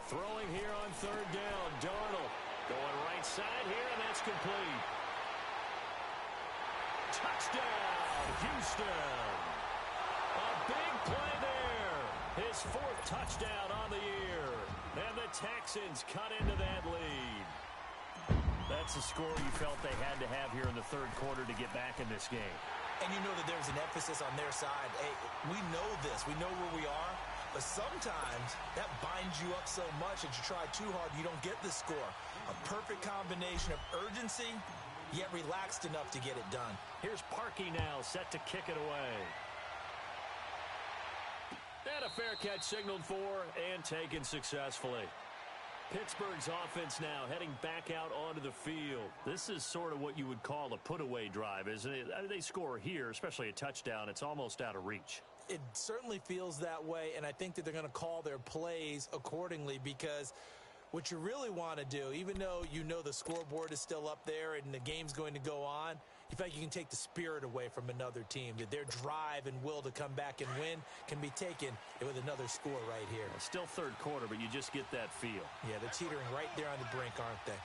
Speaker 4: Throwing here on 3rd down, Darnold going right side here, and that's complete. Touchdown, Houston. A big play there. His 4th touchdown on the year. And the Texans cut into that lead. That's the score you felt they had to have here in the 3rd quarter to get back in this game.
Speaker 5: And you know that there's an emphasis on their side. Hey, we know this. We know where we are. But sometimes that binds you up so much that you try too hard, you don't get the score. A perfect combination of urgency, yet relaxed enough to get it done.
Speaker 4: Here's Parkey now, set to kick it away. And a fair catch signaled for and taken successfully. Pittsburgh's offense now heading back out onto the field. This is sort of what you would call a put-away drive, isn't it? I mean, they score here, especially a touchdown. It's almost out of reach.
Speaker 5: It certainly feels that way, and I think that they're going to call their plays accordingly, because what you really want to do, even though you know the scoreboard is still up there and the game's going to go on, you feel like you can take the spirit away from another team, that their drive and will to come back and win can be taken with another score right here.
Speaker 4: It's still 3rd quarter, but you just get that feel.
Speaker 5: Yeah, they're teetering right there on the brink, aren't they?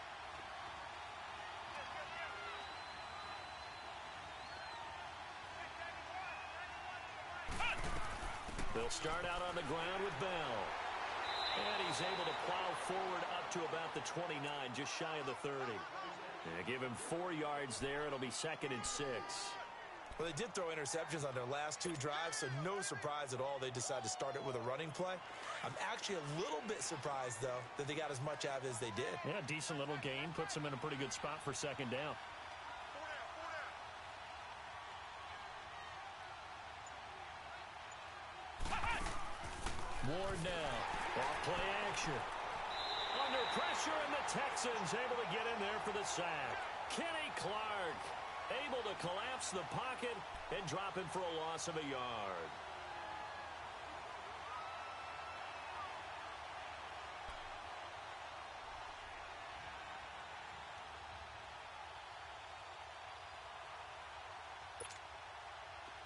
Speaker 4: They'll start out on the ground with Bell. And he's able to plow forward up to about the 29, just shy of the 30. They give him 4 yards there. It'll be 2nd and 6.
Speaker 5: Well, they did throw interceptions on their last 2 drives, so no surprise at all they decided to start it with a running play. I'm actually a little bit surprised, though, that they got as much out of it as they did.
Speaker 4: Yeah, decent little gain. Puts them in a pretty good spot for 2nd down. Ward now. Off play action. Under pressure, and the Texans able to get in there for the sack. Kenny Clark able to collapse the pocket and drop him for a loss of a yard.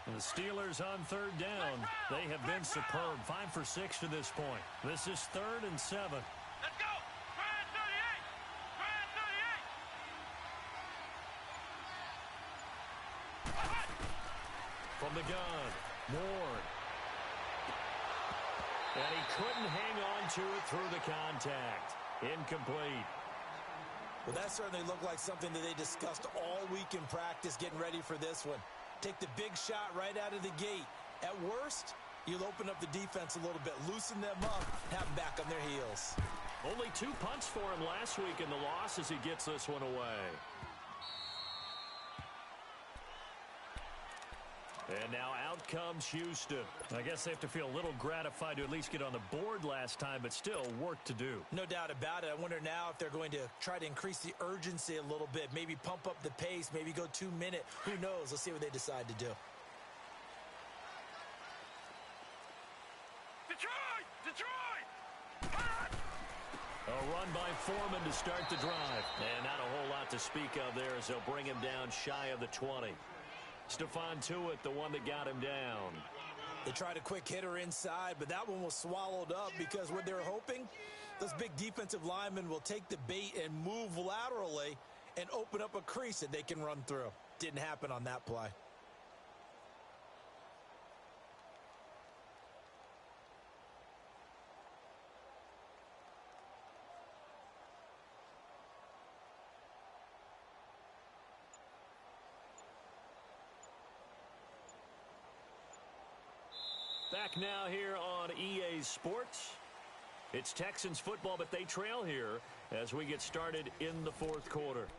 Speaker 4: The Steelers on 3rd down. They have been superb. 5 for 6 to this point. This is 3rd and 7.
Speaker 6: Let's go! Try it 38! Try it 38!
Speaker 4: From the gun, Ward. And he couldn't hang on to it through the contact. Incomplete.
Speaker 5: Well, that certainly looked like something that they discussed all week in practice, getting ready for this one. Take the big shot right out of the gate. At worst, you'll open up the defense a little bit, loosen them up, have them back on their heels.
Speaker 4: Only 2 punts for him last week in the loss as he gets this one away. And now out comes Houston. I guess they have to feel a little gratified to at least get on the board last time, but still work to do.
Speaker 5: No doubt about it. I wonder now if they're going to try to increase the urgency a little bit, maybe pump up the pace, maybe go 2-minute. Who knows? Let's see what they decide to do.
Speaker 6: Detroit! Detroit!
Speaker 4: A run by Foreman to start the drive. And not a whole lot to speak of there as they'll bring him down shy of the 20. Stephon Tuitt, the one that got him down.
Speaker 5: They tried a quick hitter inside, but that one was swallowed up because what they're hoping, those big defensive linemen will take the bait and move laterally and open up a crease that they can run through. Didn't happen on that play.
Speaker 4: Back now here on EA Sports. It's Texans football, but they trail here as we get started in the 4th quarter.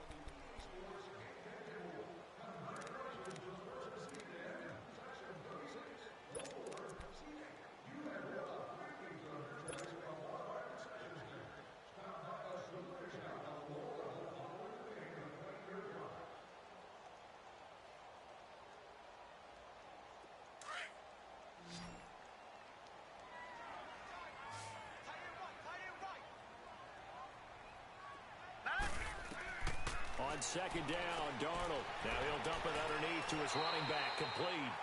Speaker 4: On 2nd down, Darnold. Now he'll dump it underneath to his running back, complete.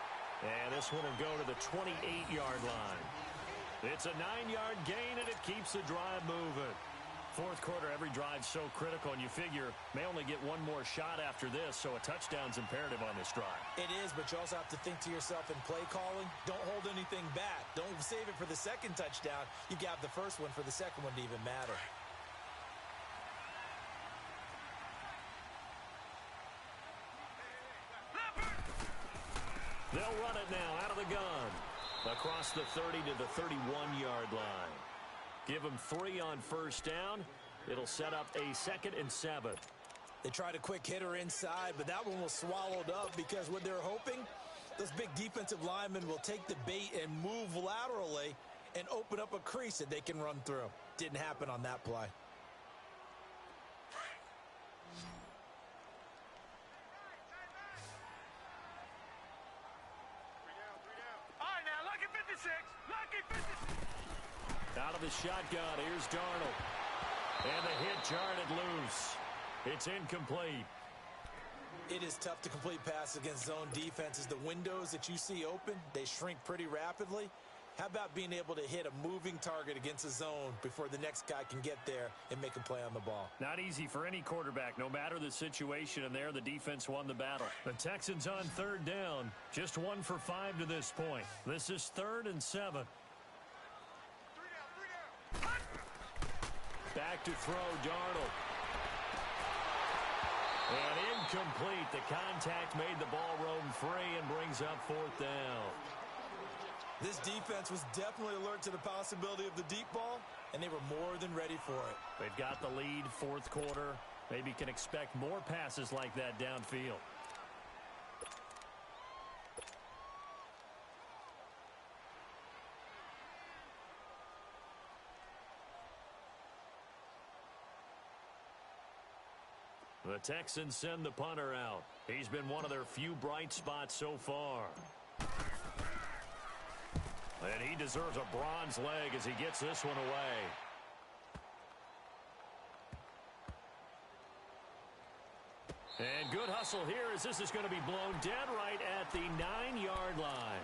Speaker 4: And this one will go to the 28-yard line. It's a 9-yard gain, and it keeps the drive moving. Fourth quarter, every drive's so critical, and you figure may only get one more shot after this, so a touchdown's imperative on this drive.
Speaker 5: It is, but you also have to think to yourself in play calling, don't hold anything back. Don't save it for the second touchdown. You got the first one for the second one to even matter.
Speaker 4: They'll run it now out of the gun. Across the 30 to the 31-yard line. Give them 3 on first down. It'll set up a 2nd and 7.
Speaker 5: They tried a quick hitter inside, but that one was swallowed up because what they're hoping, those big defensive linemen will take the bait and move laterally and open up a crease that they can run through. Didn't happen on that play.
Speaker 4: Out of the shotgun, here's Darnold. And the hit jarred it loose. It's incomplete.
Speaker 5: It is tough to complete passes against zone defenses. The windows that you see open, they shrink pretty rapidly. How about being able to hit a moving target against a zone before the next guy can get there and make a play on the ball?
Speaker 4: Not easy for any quarterback, no matter the situation, and there the defense won the battle. The Texans on 3rd down, just 1 for 5 to this point. This is 3rd and 7. Back to throw, Darnold. And incomplete. The contact made the ball roam free and brings up 4th down.
Speaker 5: This defense was definitely alert to the possibility of the deep ball, and they were more than ready for it.
Speaker 4: They've got the lead, 4th quarter. Maybe can expect more passes like that downfield. The Texans send the punter out. He's been one of their few bright spots so far. And he deserves a bronze leg as he gets this one away. And good hustle here as this is going to be blown dead right at the 9-yard line.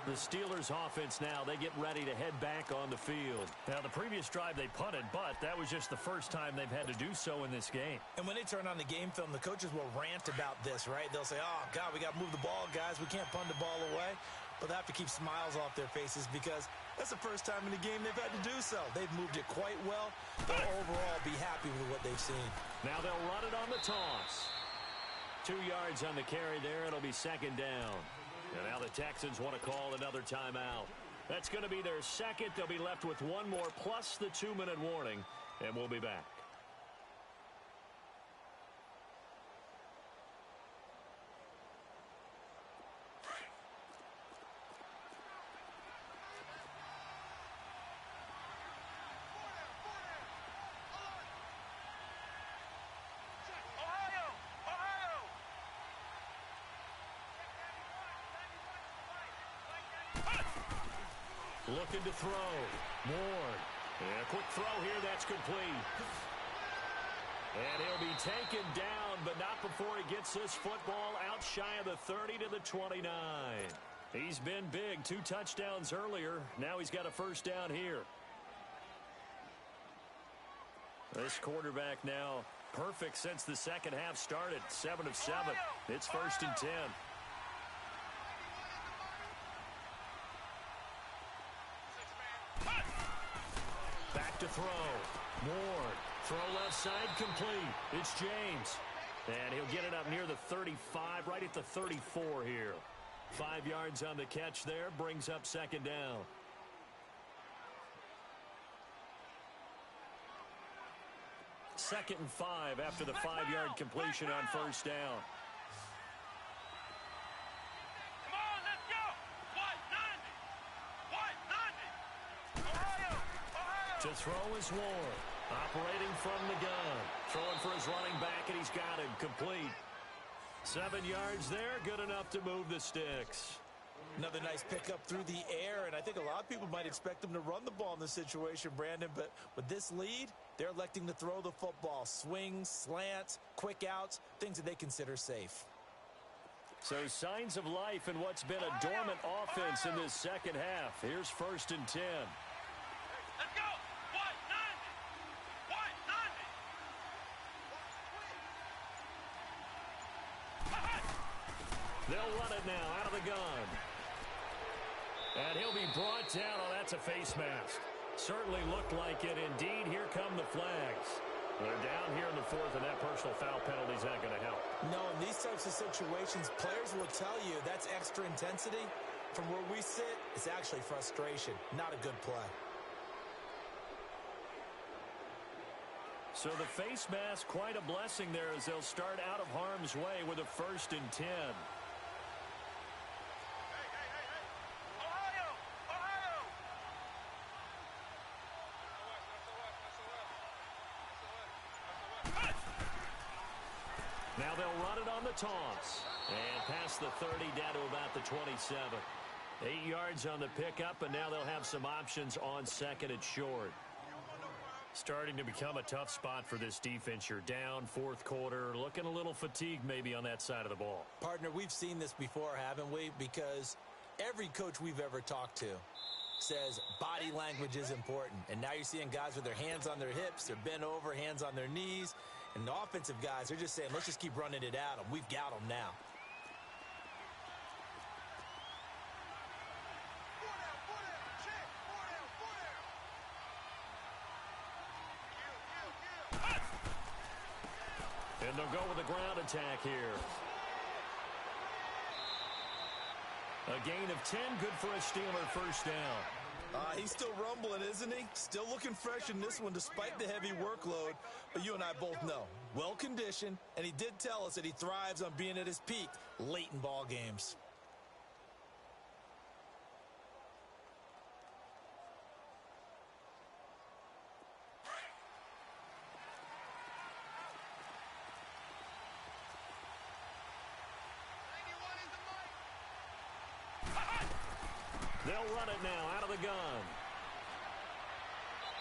Speaker 4: The Steelers offense now, they get ready to head back on the field. Now, the previous drive they punted, but that was just the first time they've had to do so in this game.
Speaker 5: And when they turn on the game film, the coaches will rant about this, right? They'll say, oh, God, we got to move the ball, guys. We can't punt the ball away. But they have to keep smiles off their faces because that's the first time in the game they've had to do so. They've moved it quite well. They'll overall be happy with what they've seen.
Speaker 4: Now they'll run it on the toss. 2 yards on the carry there. It'll be 2nd down. And now the Texans want to call another timeout. That's going to be their 2nd. They'll be left with 1 more plus the 2-minute warning, and we'll be back. Looking to throw. Ward. And a quick throw here. That's complete. And he'll be taken down, but not before he gets this football out shy of the 30 to the 29. He's been big. 2 touchdowns earlier. Now he's got a first down here. This quarterback now perfect since the second half started. 7 of 7. It's 1st and 10. Back to throw. Ward. Throw left side complete. It's James. And he'll get it up near the 35, right at the 34 here. 5 yards on the catch there. Brings up 2nd down. Second and 5 after the 5-yard completion on first down.
Speaker 6: Come on, let's go. What? 90. Ohio.
Speaker 4: To throw is Ward. Operating from the gun. Throwing for his running back, and he's got him complete. 7 yards there, good enough to move the sticks.
Speaker 5: Another nice pickup through the air, and I think a lot of people might expect them to run the ball in this situation, Brandon, but with this lead, they're electing to throw the football. Swings, slants, quick outs, things that they consider safe.
Speaker 4: So signs of life in what's been a dormant offense in this second half. Here's 1st and 10.
Speaker 6: Let's go. What? 90.
Speaker 4: They'll run it now out of the gun. And he'll be brought down. Oh, that's a face mask. Certainly looked like it. Indeed, here come the flags. They're down here in the fourth, and that personal foul penalty is not going to help.
Speaker 5: No, in these types of situations, players will tell you that's extra intensity. From where we sit, it's actually frustration. Not a good play.
Speaker 4: So the face mask, quite a blessing there as they'll start out of harm's way with a 1st and 10. Now they'll run it on the toss. And past the 30 down to about the 27. 8 yards on the pickup, and now they'll have some options on 2nd and short. Starting to become a tough spot for this defense. You're down 4th quarter, looking a little fatigued maybe on that side of the ball.
Speaker 5: Partner, we've seen this before, haven't we? Because every coach we've ever talked to says body language is important. And now you're seeing guys with their hands on their hips, they're bent over, hands on their knees. And the offensive guys are just saying, let's just keep running it at them. We've got them now.
Speaker 4: And they'll go with a ground attack here. A gain of 10, good for a Steeler 1st down.
Speaker 5: He's still rumbling, isn't he? Still looking fresh in this one despite the heavy workload. But you and I both know, well-conditioned, and he did tell us that he thrives on being at his peak late in ball games.
Speaker 4: They'll run it now out of the gun.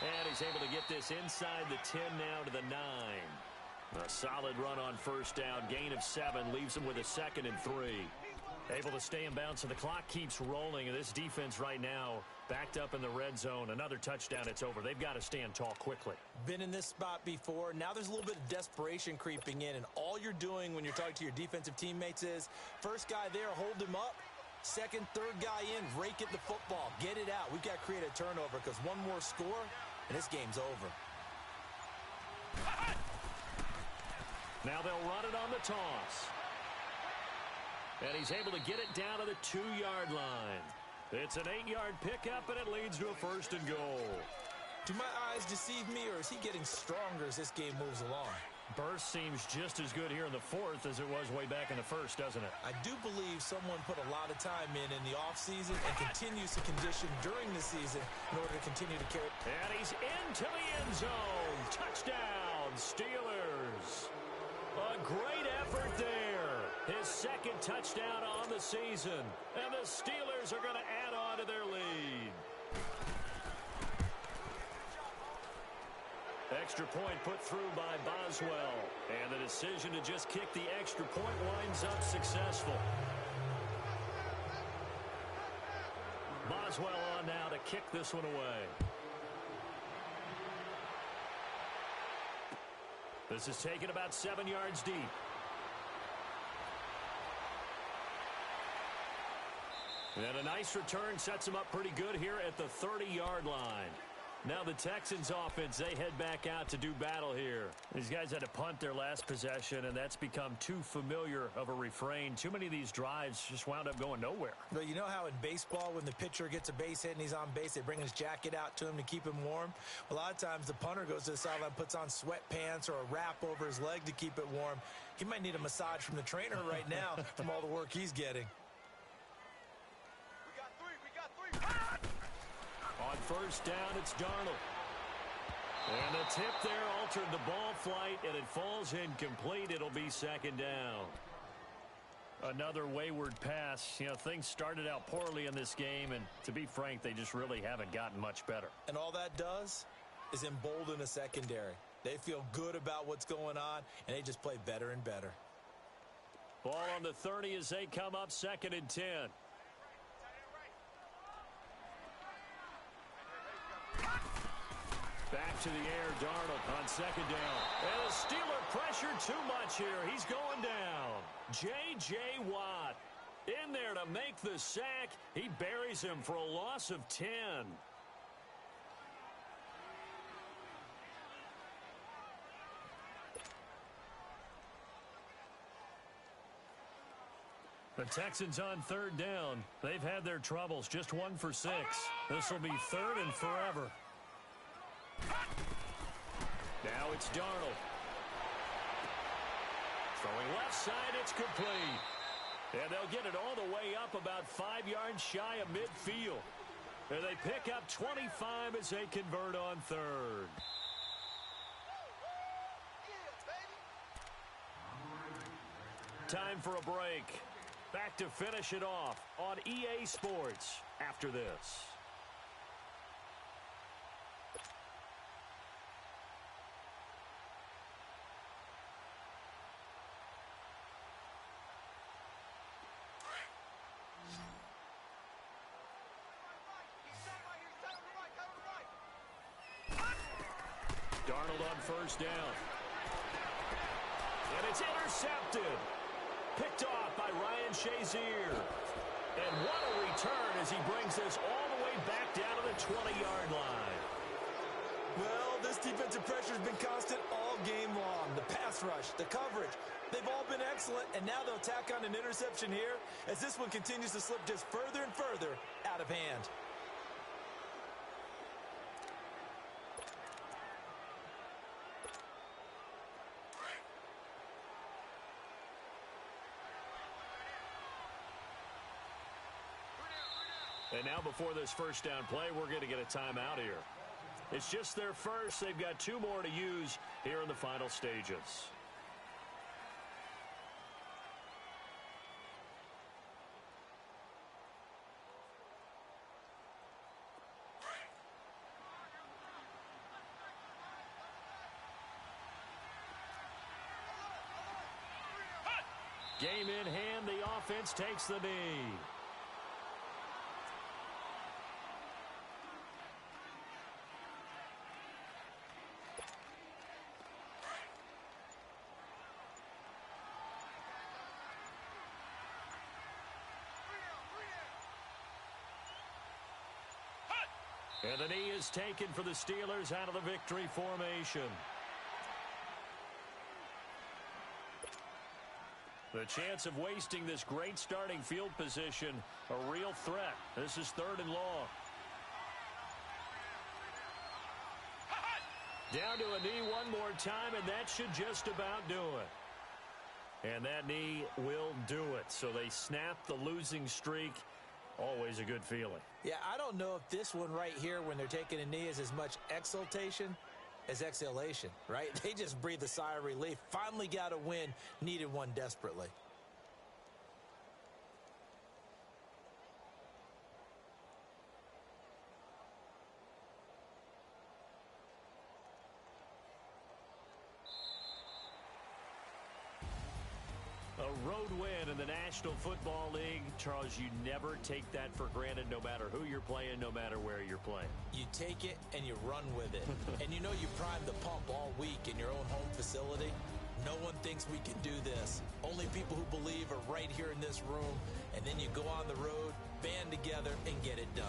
Speaker 4: And he's able to get this inside the 10 now to the 9. A solid run on 1st down. Gain of 7 leaves him with a 2nd and 3. Able to stay in bounds, and the clock keeps rolling. And this defense right now backed up in the red zone. Another touchdown, it's over. They've got to stand tall quickly.
Speaker 5: Been in this spot before. Now there's a little bit of desperation creeping in. And all you're doing when you're talking to your defensive teammates is, first guy there, hold him up. 2nd, 3rd guy in, rake at the football. Get it out. We've got to create a turnover because one more score, and this game's over.
Speaker 4: Now they'll run it on the toss. And he's able to get it down to the 2-yard line. It's an 8-yard pickup, and it leads to a 1st and goal.
Speaker 5: Do my eyes deceive me, or is he getting stronger as this game moves along?
Speaker 4: Burst seems just as good here in the 4th as it was way back in the 1st, doesn't it?
Speaker 5: I do believe someone put a lot of time in the offseason and continues to condition during the season in order to continue to carry.
Speaker 4: And he's into the end zone. Touchdown, Steelers. A great effort there. His 2nd touchdown on the season. And the Steelers are going to add on to their lead. Extra point put through by Boswell. And the decision to just kick the extra point winds up successful. Boswell on now to kick this one away. This is taken about 7 yards deep. And a nice return sets him up pretty good here at the 30-yard line. Now the Texans offense, they head back out to do battle here. These guys had to punt their last possession, and that's become too familiar of a refrain. Too many of these drives just wound up going nowhere.
Speaker 5: But you know how in baseball, when the pitcher gets a base hit and he's on base, they bring his jacket out to him to keep him warm? A lot of times the punter goes to the sideline, puts on sweatpants or a wrap over his leg to keep it warm. He might need a massage from the trainer right now from all the work he's getting.
Speaker 4: On 1st down, it's Darnold. And the tip there altered the ball flight, and it falls incomplete. It'll be 2nd down. Another wayward pass. You know, things started out poorly in this game, and to be frank, they just really haven't gotten much better.
Speaker 5: And all that does is embolden a secondary. They feel good about what's going on, and they just play better and better.
Speaker 4: Ball on the 30 as they come up 2nd and 10. Back to the air, Darnold on 2nd down. And the Steeler pressure too much here. He's going down. J.J. Watt In there to make the sack. He buries him for a loss of 10. The Texans on third down. They've had their troubles. Just 1 for 6. This will be third and forever. Now it's Darnold. Throwing left side, it's complete. And they'll get it all the way up about 5 yards shy of midfield. And they pick up 25 as they convert on third. Time for a break. Back to finish it off on EA Sports after this. Darnold on first down. And it's intercepted. Picked off by Ryan Shazier. And what a return as he brings this all the way back down to the 20-yard line.
Speaker 5: Well, this defensive pressure has been constant all game long. The pass rush, the coverage, they've all been excellent, and now they'll tack on an interception here as this one continues to slip just further and further out of hand.
Speaker 4: And now before this first down play, we're going to get a timeout here. It's just their first. They've got 2 more to use here in the final stages. Game in hand, the offense takes the knee. And the knee is taken for the Steelers out of the victory formation. The chance of wasting this great starting field position, a real threat. This is 3rd and long. Down to a knee one more time, and that should just about do it. And that knee will do it. So they snap the losing streak. Always a good feeling.
Speaker 5: Yeah, I don't know if this one right here when they're taking a knee is as much exultation as exhalation, right? They just breathe a sigh of relief. Finally got a win, needed one desperately.
Speaker 4: A road win in the National Football League. Charles, you never take that for granted no matter who you're playing, no matter where you're playing.
Speaker 5: You take it and you run with it. And you know you primed the pump all week in your own home facility. No one thinks we can do this. Only people who believe are right here in this room. And then you go on the road, band together, and get it done.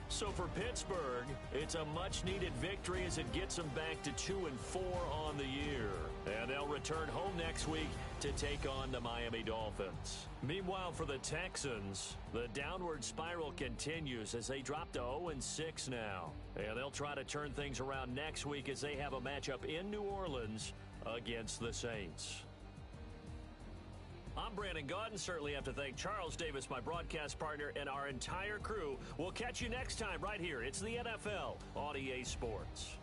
Speaker 4: So for Pittsburgh, it's a much-needed victory as it gets them back to 2-4 on the year. And they'll return home next week to take on the Miami Dolphins. Meanwhile, for the Texans, the downward spiral continues as they drop to 0-6 now. And they'll try to turn things around next week as they have a matchup in New Orleans against the Saints. I'm Brandon Gaudin. Certainly have to thank Charles Davis, my broadcast partner, and our entire crew. We'll catch you next time right here. It's the NFL on EA Sports.